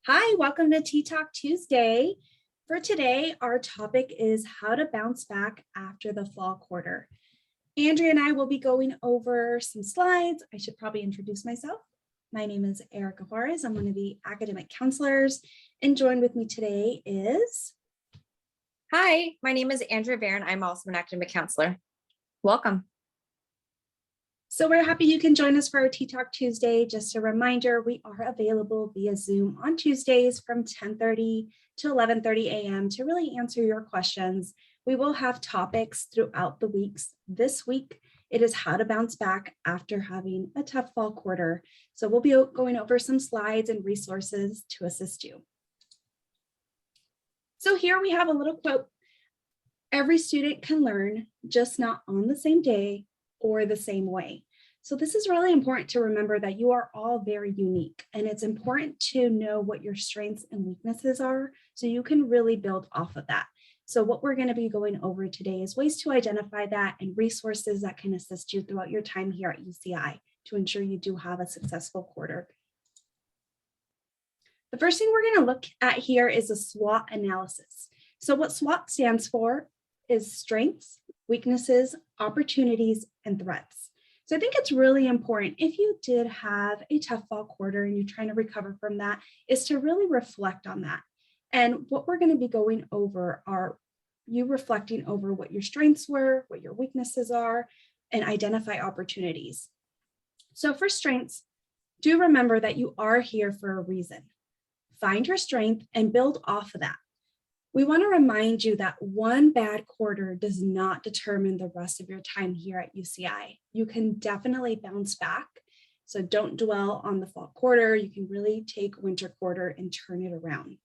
Hi, welcome to Tea Talk Tuesday. For today, our topic is how to bounce back after the fall quarter. Andrea and I will be going over some slides. I should probably introduce myself. My name is Erica Juarez. I'm one of the academic counselors, and joined with me today is... Hi, my name is Andrea Barron. I'm also an academic counselor. Welcome. So we're happy you can join us for our Tea Talk Tuesday. Just a reminder, we are available via Zoom on Tuesdays from 10:30 to 11:30 a.m. to really answer your questions. We will have topics throughout the weeks. This week, it is how to bounce back after having a tough fall quarter. So we'll be going over some slides and resources to assist you. So here we have a little quote. Every student can learn, just not on the same day or the same way. So this is really important to remember that you are all very unique, and it's important to know what your strengths and weaknesses are so you can really build off of that. So what we're going to be going over today is ways to identify that and resources that can assist you throughout your time here at UCI to ensure you do have a successful quarter. The first thing we're going to look at here is a SWOT analysis. So what SWOT stands for is strengths, weaknesses, opportunities, and threats. So I think it's really important, if you did have a tough fall quarter and you're trying to recover from that, is to really reflect on that. And what we're going to be going over are you reflecting over what your strengths were, what your weaknesses are, and identify opportunities. So for strengths, do remember that you are here for a reason. Find your strength and build off of that. We want to remind you that one bad quarter does not determine the rest of your time here at UCI. You can definitely bounce back. So don't dwell on the fall quarter. You can really take winter quarter and turn it around.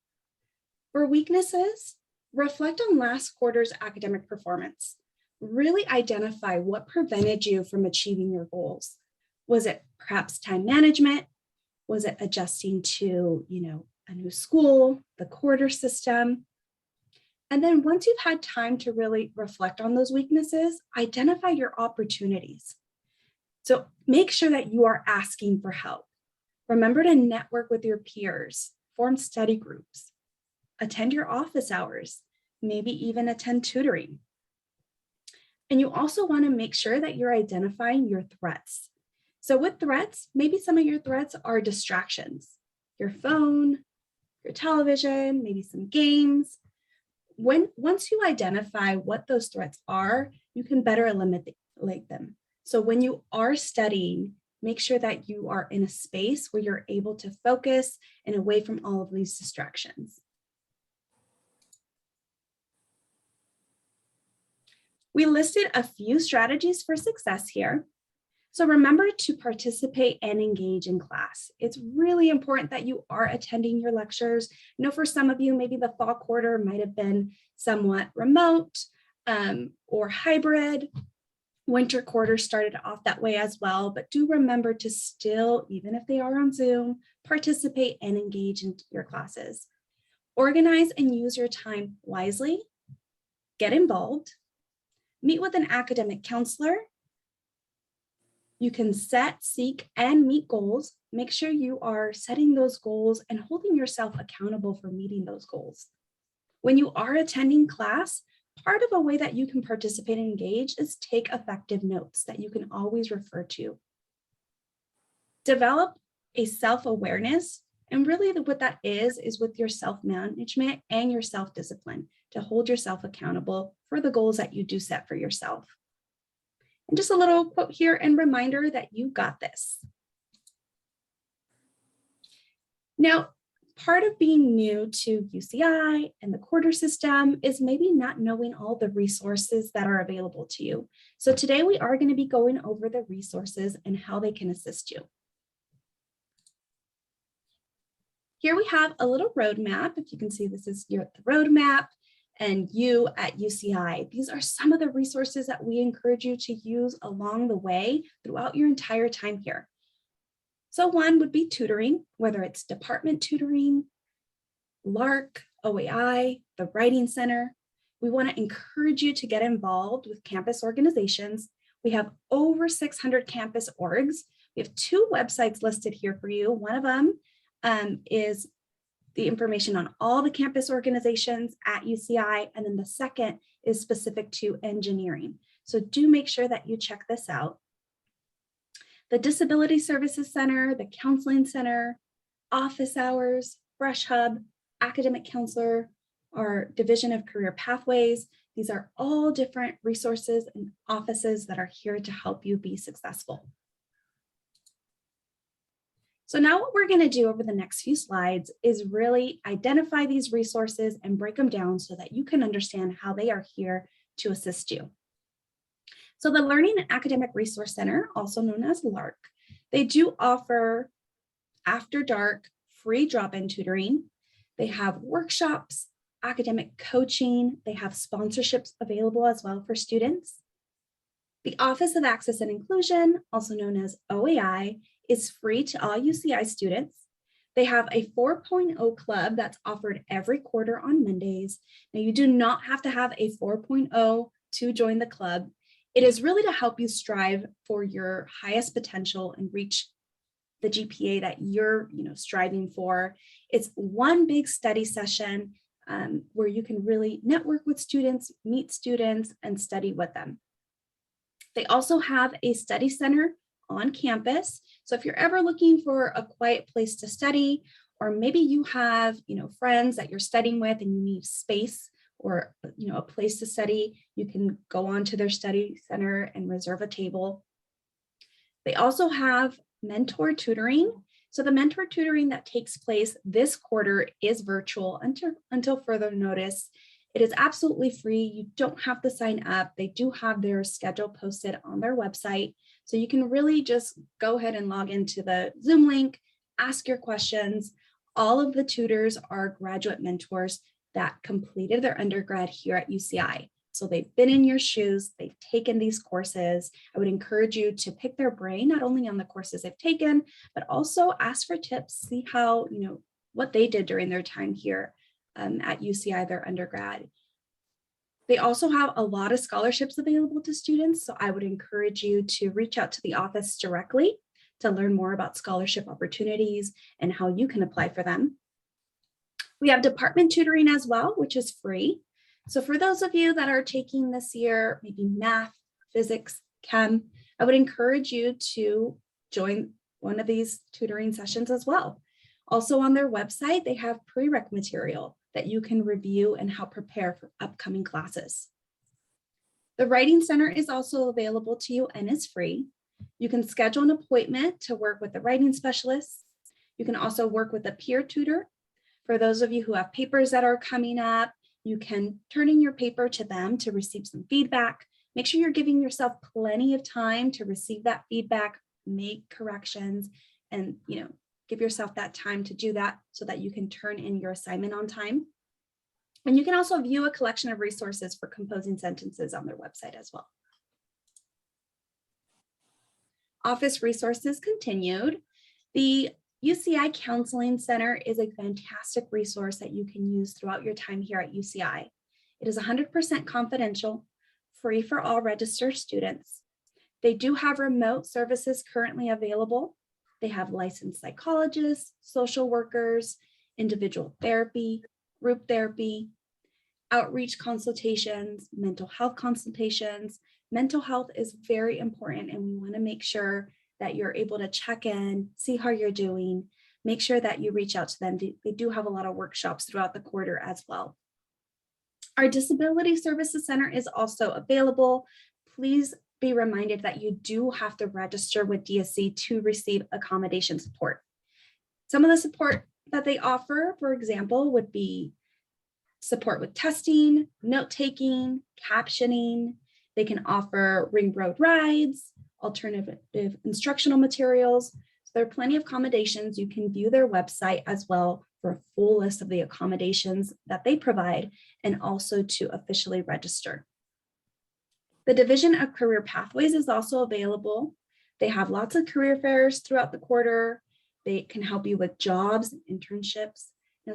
For weaknesses, reflect on last quarter's academic performance. Really identify what prevented you from achieving your goals. Was it perhaps time management? Was it adjusting to, a new school, the quarter system? And then once you've had time to really reflect on those weaknesses, identify your opportunities. So make sure that you are asking for help. Remember to network with your peers, form study groups, attend your office hours, maybe even attend tutoring. And you also want to make sure that you're identifying your threats. So with threats, maybe some of your threats are distractions, your phone, your television, maybe some games. Once you identify what those threats are, you can better eliminate them. So when you are studying, make sure that you are in a space where you're able to focus and away from all of these distractions. We listed a few strategies for success here. So remember to participate and engage in class. It's really important that you are attending your lectures. For some of you, maybe the fall quarter might have been somewhat remote or hybrid. Winter quarter started off that way as well, but do remember to still, even if they are on Zoom, participate and engage in your classes. Organize and use your time wisely. Get involved. Meet with an academic counselor. You can set, seek, and meet goals. Make sure you are setting those goals and holding yourself accountable for meeting those goals. When you are attending class, part of a way that you can participate and engage is take effective notes that you can always refer to. Develop a self-awareness, and really what that is with your self-management and your self-discipline to hold yourself accountable for the goals that you do set for yourself. And just a little quote here and reminder that you got this. Now, part of being new to UCI and the quarter system is maybe not knowing all the resources that are available to you. So today we are going to be going over the resources and how they can assist you. Here we have a little roadmap. If you can see, this is the roadmap. And you at UCI. These are some of the resources that we encourage you to use along the way throughout your entire time here. So one would be tutoring, whether it's department tutoring, LARC, OAI, the Writing Center. We want to encourage you to get involved with campus organizations. We have over 600 campus orgs. We have 2 websites listed here for you. One of them is the information on all the campus organizations at UCI. And then the second is specific to engineering. So do make sure that you check this out. The Disability Services Center, the Counseling Center, office hours, Fresh Hub, academic counselor, our Division of Career Pathways. These are all different resources and offices that are here to help you be successful. So now what we're going to do over the next few slides is really identify these resources and break them down so that you can understand how they are here to assist you. So the Learning and Academic Resource Center, also known as LARC, they do offer after dark free drop-in tutoring. They have workshops, academic coaching. They have sponsorships available as well for students. The Office of Access and Inclusion, also known as OAI, is free to all UCI students. They have a 4.0 club that's offered every quarter on Mondays. Now, you do not have to have a 4.0 to join the club. It is really to help you strive for your highest potential and reach the GPA that you're striving for. It's one big study session where you can really network with students, meet students, and study with them. They also have a study center on campus. So if you're ever looking for a quiet place to study, or maybe you have friends that you're studying with and you need space or a place to study, you can go on to their study center and reserve a table. They also have mentor tutoring. So the mentor tutoring that takes place this quarter is virtual until further notice. It is absolutely free. You don't have to sign up. They do have their schedule posted on their website. So you can really just go ahead and log into the Zoom link, ask your questions. All of the tutors are graduate mentors that completed their undergrad here at UCI. So they've been in your shoes, they've taken these courses. I would encourage you to pick their brain, not only on the courses they've taken, but also ask for tips, see how, what they did during their time here at UCI, their undergrad. They also have a lot of scholarships available to students. So I would encourage you to reach out to the office directly to learn more about scholarship opportunities and how you can apply for them. We have department tutoring as well, which is free. So for those of you that are taking this year, maybe math, physics, chem, I would encourage you to join one of these tutoring sessions as well. Also on their website, they have prereq material that you can review and help prepare for upcoming classes. The Writing Center is also available to you and is free. You can schedule an appointment to work with the writing specialist. You can also work with a peer tutor. For those of you who have papers that are coming up, you can turn in your paper to them to receive some feedback. Make sure you're giving yourself plenty of time to receive that feedback, make corrections, and give yourself that time to do that so that you can turn in your assignment on time. And you can also view a collection of resources for composing sentences on their website as well. Office resources continued. The UCI Counseling Center is a fantastic resource that you can use throughout your time here at UCI. It is 100% confidential, free for all registered students. They do have remote services currently available. They have licensed psychologists, social workers, individual therapy, group therapy, outreach consultations, mental health consultations. Mental health is very important, and we want to make sure that you're able to check in, see how you're doing, make sure that you reach out to them. They do have a lot of workshops throughout the quarter as well. Our Disability Services Center is also available. Please be reminded that you do have to register with DSC to receive accommodation support. Some of the support that they offer, for example, would be support with testing, note-taking, captioning. They can offer ring road rides, alternative instructional materials. So there are plenty of accommodations. You can view their website as well for a full list of the accommodations that they provide and also to officially register. The Division of Career Pathways is also available. They have lots of career fairs throughout the quarter. They can help you with jobs and internships. Now,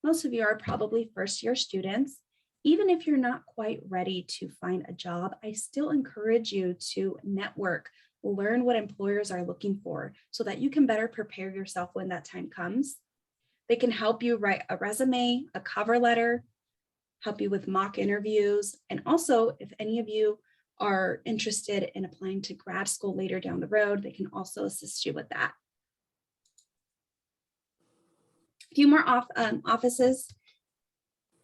most of you are probably first-year students. Even if you're not quite ready to find a job, I still encourage you to network, learn what employers are looking for so that you can better prepare yourself when that time comes. They can help you write a resume, a cover letter, help you with mock interviews. And also, if any of you are interested in applying to grad school later down the road, they can also assist you with that. A few more offices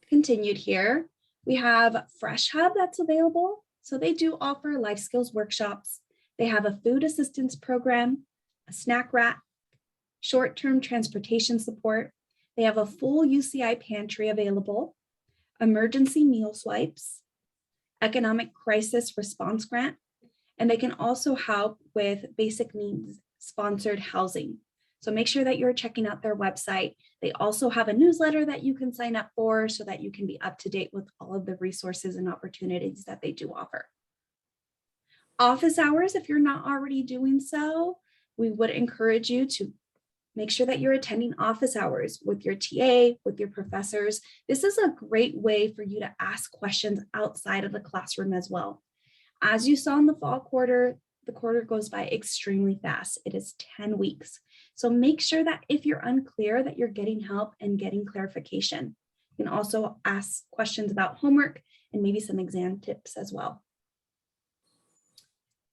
continued here. We have Fresh Hub that's available. So they do offer life skills workshops. They have a food assistance program, a snack rack, short-term transportation support. They have a full UCI pantry available, emergency meal swipes, economic crisis response grant, and they can also help with basic needs sponsored housing. So make sure that you're checking out their website. They also have a newsletter that you can sign up for so that you can be up to date with all of the resources and opportunities that they do offer. Office hours, if you're not already doing so, we would encourage you to make sure that you're attending office hours with your TA, with your professors. This is a great way for you to ask questions outside of the classroom as well. As you saw in the fall quarter, the quarter goes by extremely fast. It is 10 weeks. So make sure that if you're unclear that you're getting help and getting clarification. You can also ask questions about homework and maybe some exam tips as well.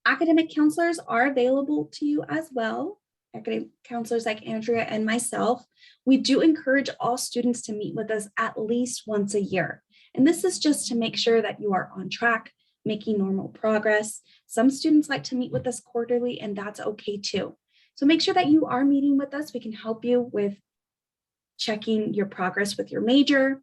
Academic counselors are available to you as well. Academic counselors like Andrea and myself. We do encourage all students to meet with us at least once a year. And this is just to make sure that you are on track, making normal progress. Some students like to meet with us quarterly, and that's okay too. So make sure that you are meeting with us. We can help you with checking your progress with your major.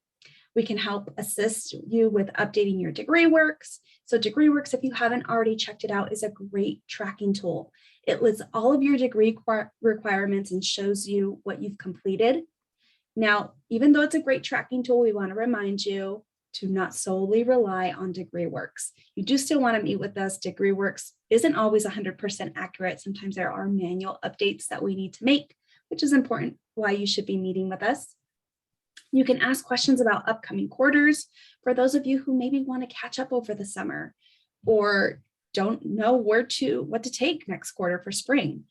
We can help assist you with updating your degree works. So DegreeWorks, if you haven't already checked it out, is a great tracking tool. It lists all of your degree requirements and shows you what you've completed. Now, even though it's a great tracking tool, we want to remind you to not solely rely on DegreeWorks. You do still want to meet with us. DegreeWorks isn't always 100% accurate. Sometimes there are manual updates that we need to make, which is important why you should be meeting with us. You can ask questions about upcoming quarters for those of you who maybe want to catch up over the summer or don't know what to take next quarter for spring.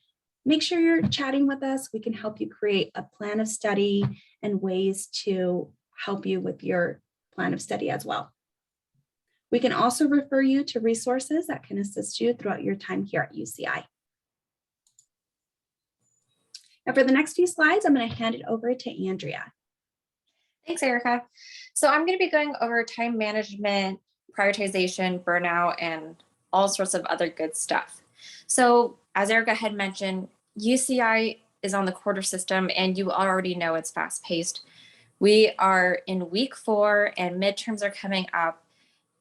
Make sure you're chatting with us. We can help you create a plan of study and ways to help you with your plan of study as well. We can also refer you to resources that can assist you throughout your time here at UCI. Now for the next few slides, I'm going to hand it over to Andrea. Thanks, Erica. So I'm going to be going over time management, prioritization, burnout, and all sorts of other good stuff. So as Erica had mentioned, UCI is on the quarter system, and you already know it's fast paced. We are in week 4 and midterms are coming up,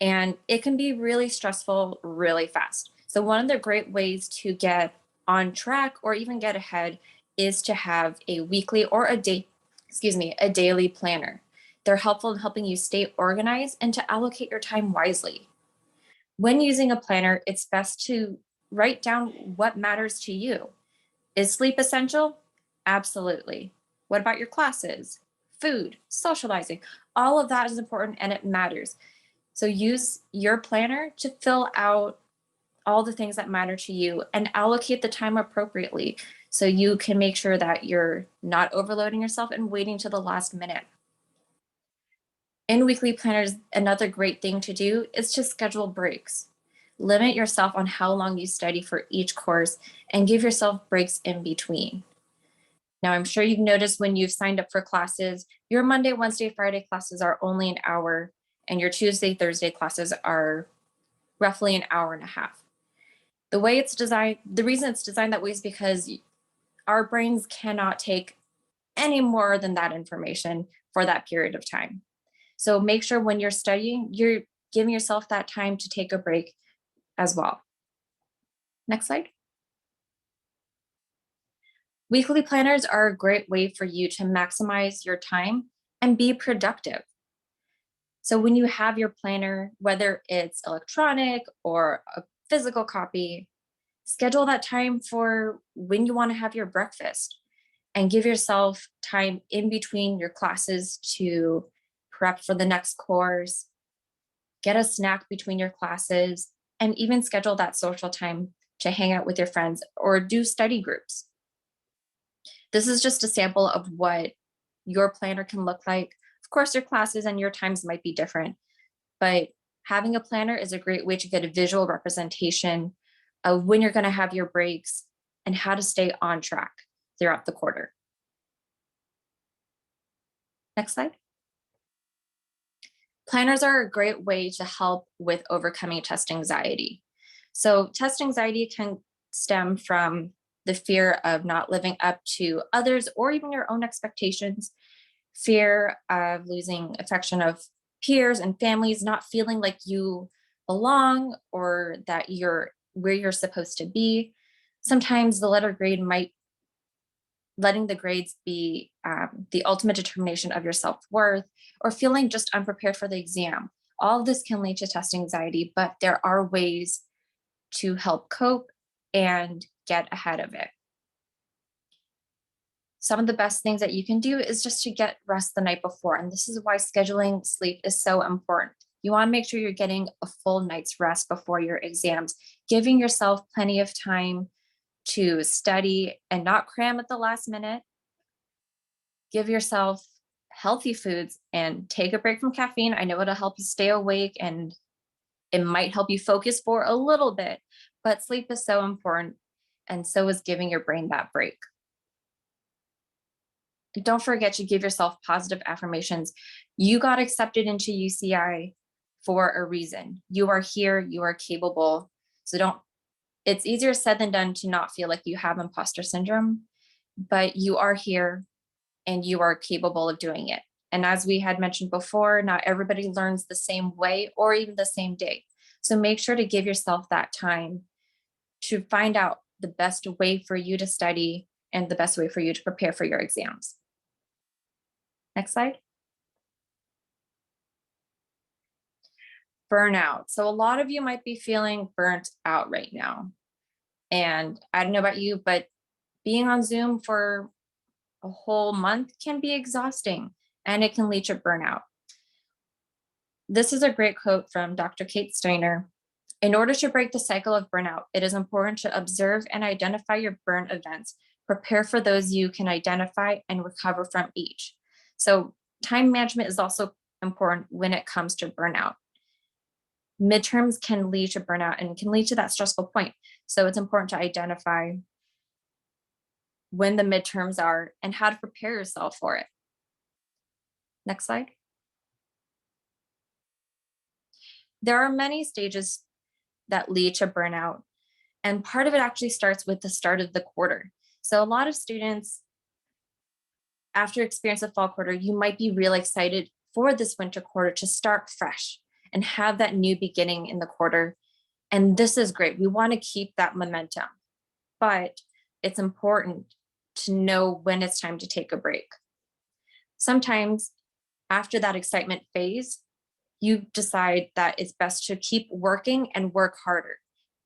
and it can be really stressful really fast. So one of the great ways to get on track or even get ahead is to have a weekly or a daily planner. They're helpful in helping you stay organized and to allocate your time wisely. When using a planner, it's best to write down what matters to you. Is sleep essential? Absolutely. What about your classes? Food, socializing, all of that is important and it matters. So use your planner to fill out all the things that matter to you and allocate the time appropriately so you can make sure that you're not overloading yourself and waiting to the last minute. In weekly planners, another great thing to do is to schedule breaks. Limit yourself on how long you study for each course and give yourself breaks in between. Now, I'm sure you've noticed when you've signed up for classes, your Monday, Wednesday, Friday classes are only an hour, and your Tuesday, Thursday classes are roughly an hour and a half. The reason it's designed that way is because our brains cannot take any more than that information for that period of time. So make sure when you're studying, you're giving yourself that time to take a break as well. Next slide. Weekly planners are a great way for you to maximize your time and be productive. So when you have your planner, whether it's electronic or a physical copy, schedule that time for when you want to have your breakfast and give yourself time in between your classes to prep for the next course, get a snack between your classes, and even schedule that social time to hang out with your friends or do study groups. This is just a sample of what your planner can look like. Of course, your classes and your times might be different, but having a planner is a great way to get a visual representation of when you're going to have your breaks and how to stay on track throughout the quarter. Next slide. Planners are a great way to help with overcoming test anxiety. So test anxiety can stem from the fear of not living up to others or even your own expectations, fear of losing affection of peers and families, not feeling like you belong or that you're where you're supposed to be. Sometimes the letter grade might letting the grades be the ultimate determination of your self-worth, or feeling just unprepared for the exam. All of this can lead to test anxiety, but there are ways to help cope and get ahead of it. Some of the best things that you can do is just to get rest the night before. And this is why scheduling sleep is so important. You want to make sure you're getting a full night's rest before your exams, giving yourself plenty of time to study and not cram at the last minute. Give yourself healthy foods and take a break from caffeine. I know it'll help you stay awake and it might help you focus for a little bit, but sleep is so important, and so is giving your brain that break. And don't forget to give yourself positive affirmations. You got accepted into UCI for a reason. You are here, you are capable. So it's easier said than done to not feel like you have imposter syndrome, but you are here and you are capable of doing it. And as we had mentioned before, not everybody learns the same way or even the same day. So make sure to give yourself that time to find out the best way for you to study and the best way for you to prepare for your exams. Next slide. Burnout. So a lot of you might be feeling burnt out right now. And I don't know about you, but being on Zoom for a whole month can be exhausting and it can lead to burnout. This is a great quote from Dr. Kate Steiner. In order to break the cycle of burnout, it is important to observe and identify your burn events, prepare for those you can identify, and recover from each. So time management is also important when it comes to burnout. Midterms can lead to burnout and can lead to that stressful point. So it's important to identify when the midterms are and how to prepare yourself for it. Next slide. There are many stages that lead to burnout, and part of it actually starts with the start of the quarter. So a lot of students, after experience the fall quarter, you might be real excited for this winter quarter to start fresh and have that new beginning in the quarter. And this is great. We want to keep that momentum, but it's important to know when it's time to take a break. Sometimes after that excitement phase, you decide that it's best to keep working and work harder,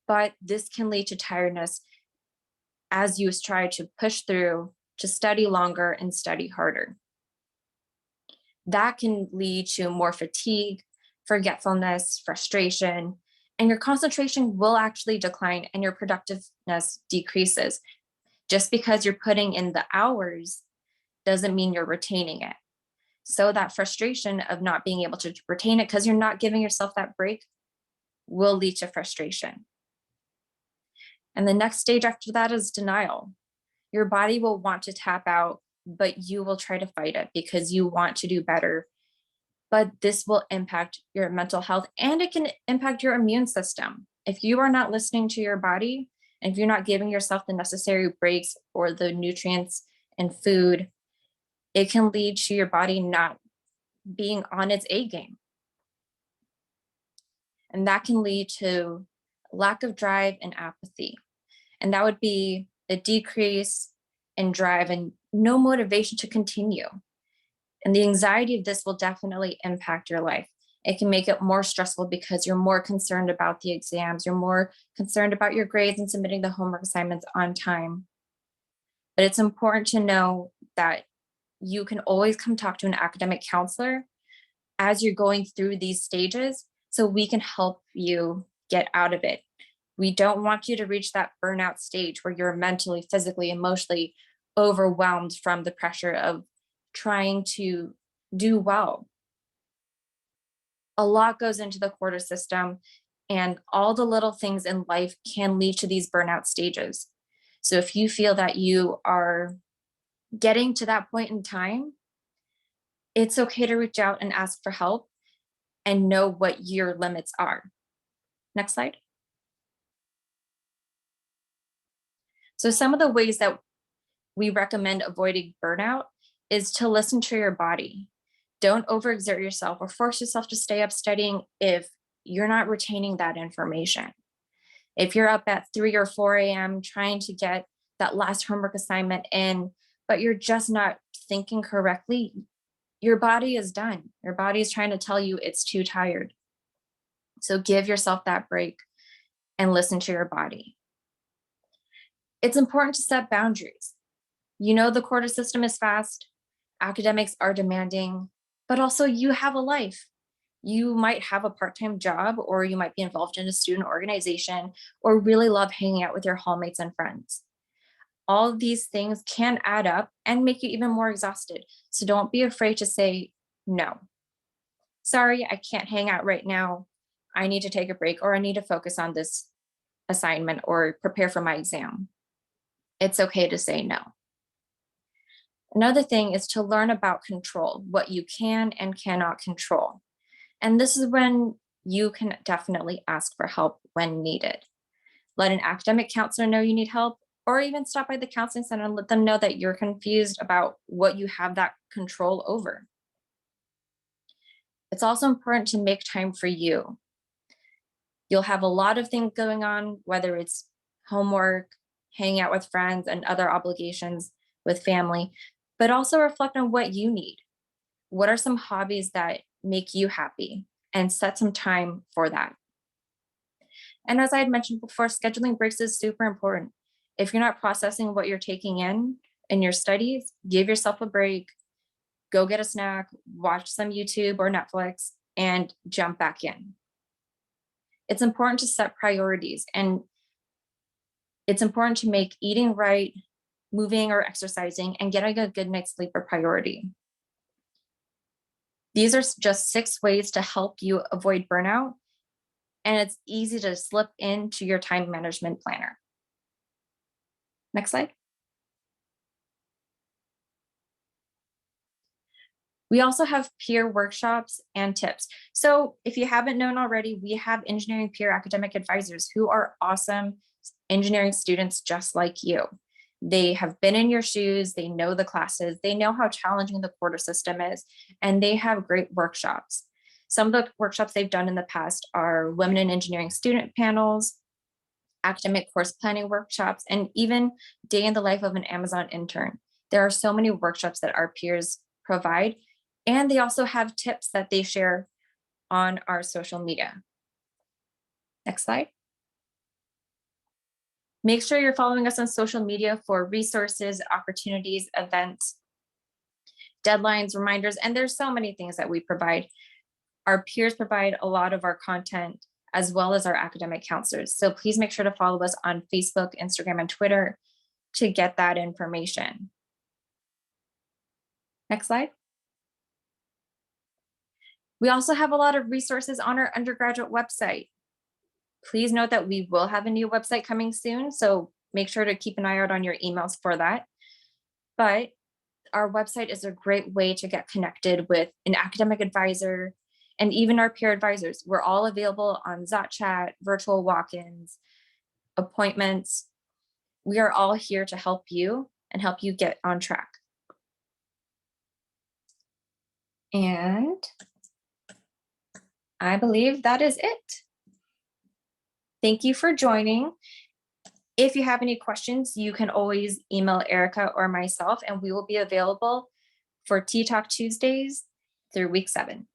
but this can lead to tiredness as you try to push through to study longer and study harder. That can lead to more fatigue, forgetfulness, frustration, and your concentration will actually decline and your productiveness decreases. Just because you're putting in the hours doesn't mean you're retaining it. So that frustration of not being able to retain it because you're not giving yourself that break will lead to frustration. And the next stage after that is denial. Your body will want to tap out, but you will try to fight it because you want to do better. But this will impact your mental health and it can impact your immune system. If you are not listening to your body, and if you're not giving yourself the necessary breaks or the nutrients and food, it can lead to your body not being on its A game. And that can lead to lack of drive and apathy. And that would be a decrease in drive and no motivation to continue. And the anxiety of this will definitely impact your life. It can make it more stressful because you're more concerned about the exams, you're more concerned about your grades and submitting the homework assignments on time. But it's important to know that you can always come talk to an academic counselor as you're going through these stages so we can help you get out of it. We don't want you to reach that burnout stage where you're mentally, physically, emotionally overwhelmed from the pressure of trying to do well. A lot goes into the quarter system, and all the little things in life can lead to these burnout stages. So if you feel that you are getting to that point in time, it's okay to reach out and ask for help and know what your limits are. Next slide. So some of the ways that we recommend avoiding burnout is to listen to your body. Don't overexert yourself or force yourself to stay up studying if you're not retaining that information. If you're up at 3 or 4 a.m. trying to get that last homework assignment in, but you're just not thinking correctly, your body is done. Your body is trying to tell you it's too tired. So give yourself that break and listen to your body. It's important to set boundaries. You know, the quarter system is fast, academics are demanding, but also you have a life. You might have a part-time job, or you might be involved in a student organization, or really love hanging out with your hallmates and friends. All of these things can add up and make you even more exhausted. So don't be afraid to say no. Sorry, I can't hang out right now. I need to take a break, or I need to focus on this assignment or prepare for my exam. It's okay to say no. Another thing is to learn about control, what you can and cannot control. And this is when you can definitely ask for help when needed. Let an academic counselor know you need help, or even stop by the counseling center and let them know that you're confused about what you have that control over. It's also important to make time for you. You'll have a lot of things going on, whether it's homework, hanging out with friends, and other obligations with family, but also reflect on what you need. What are some hobbies that make you happy, and set some time for that. And as I had mentioned before, scheduling breaks is super important. If you're not processing what you're taking in your studies, give yourself a break, go get a snack, watch some YouTube or Netflix, and jump back in. It's important to set priorities, and it's important to make eating right, moving or exercising, and getting a good night's sleep a priority. These are just 6 ways to help you avoid burnout, and it's easy to slip into your time management planner. Next slide. We also have peer workshops and tips. So if you haven't known already, we have engineering peer academic advisors who are awesome engineering students just like you. They have been in your shoes, they know the classes, they know how challenging the quarter system is, and they have great workshops. Some of the workshops they've done in the past are women in engineering student panels, academic course planning workshops, and even day in the life of an Amazon intern. There are so many workshops that our peers provide, and they also have tips that they share on our social media. Next slide. Make sure you're following us on social media for resources, opportunities, events, deadlines, reminders, and there's so many things that we provide. Our peers provide a lot of our content, as well as our academic counselors. So please make sure to follow us on Facebook, Instagram, and Twitter to get that information. Next slide. We also have a lot of resources on our undergraduate website. Please note that we will have a new website coming soon, so make sure to keep an eye out on your emails for that. But our website is a great way to get connected with an academic advisor and even our peer advisors. We're all available on ZotChat, virtual walk-ins, appointments. We are all here to help you and help you get on track. And I believe that is it. Thank you for joining. If you have any questions, you can always email Erica or myself, and we will be available for Tea Talk Tuesdays through week 7.